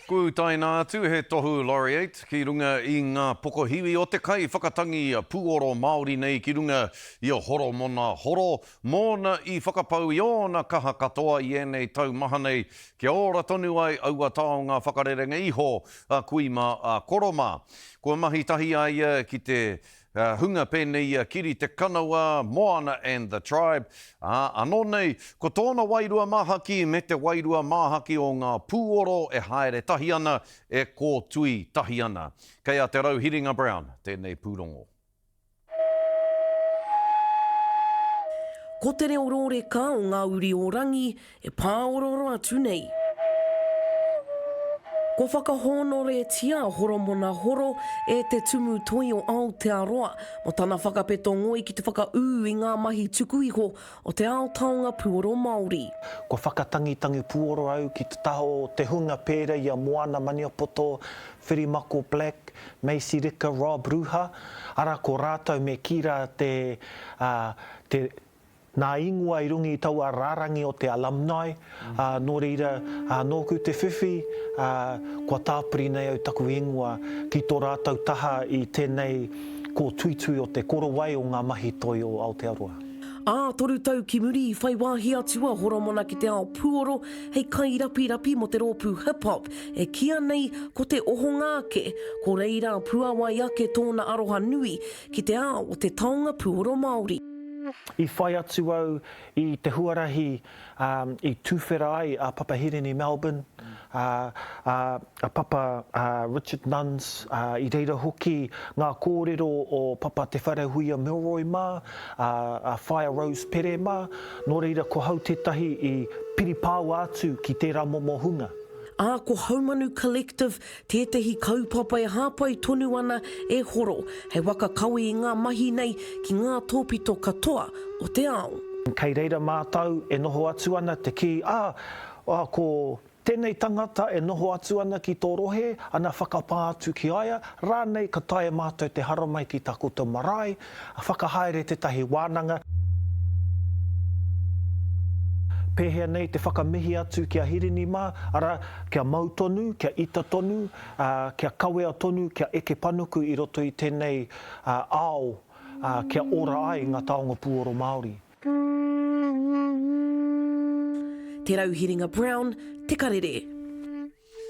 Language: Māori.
Ku taina atu he tohu laureate ki runga I ngā pokohiwi o te kai whakatangi puoro Māori nei ki runga I o horo mona horo mōna I whakapau I ōna kaha katoa I ēnei tau maha nei kia ora tonu ai aua tāo ngā whakarerenga iho kuima koroma. Kua mahi tahi ai ki te hunga pēnei kiri te kanawa, Moana and the Tribe. Anō nei, ko tōna wairua māhaki me te wairua māhaki o ngā pūoro e haere tahi ana, e ko tui tahi ana. Kei a te Rauhiringa Brown, tēnei pūrongo. Ko te reo rōreka o ngā uri o rangi e pāororo atu nei. Ko whakahonore tia horo mona horo e te tumu toi o Aotearoa mo tana whakapeto ngoi ki te whakau I ngā mahi tuku iho o te Aotaonga Puoro Māori. Ko whakatangitangi puoro au ki te taho o te hunga pēra I a Moana Maniapoto, Whirimako Black, Macy Rika, Rob Ruha, ara ko rātou me kira nā ingua I rungi I taua rārangi o te alumni, nō reira nōku te whiwhi, kua tāpiri nei au taku ingua ki tō rātou taha I tēnei ko tuitui o te korowai o ngā mahi toi o Aotearoa. Toru tau ki muri I whai wāhi atua horomona ki te ao puoro hei kai rapi mo te rōpū hip-hop e kia nei ko te oho ngāke ko reira puawai ake tōna aroha nui ki te ao o te taonga Puoro Māori. I whai atu au I te huarahi I tūwhera ai a Papa Hirini Melbourne, a Papa Richard Nuns, I reira hoki ngā kōrero o Papa Te Wharehuia Milroy mā, a Whaia Rose Pere mā, nō reira ko hau tētahi I piripāu atu ki tērā momohunga. Ko Haumanu Collective, tētahi kaupapa e hāpai tonu ana e horo, hei waka kawe I ngā mahi nei ki ngā tōpito katoa o te ao. Kei reira mātau e noho atu ana te ki, ko tēnei tangata e noho atu ana ki tō rohe, ana whakapā atu ki aia, rānei ka tae mātou te haramai ki takuta marae, a whakahaere tētahi wānanga. Pēhea nei te whakamihi atu kia Hirini mā, ara kia mau tonu, kia ita tonu, kia kawea tonu, kia eke panuku I roto I tēnei ao, kia ora ai ngā taonga Puoro Māori. Te Rauhiringa Brown, te karere.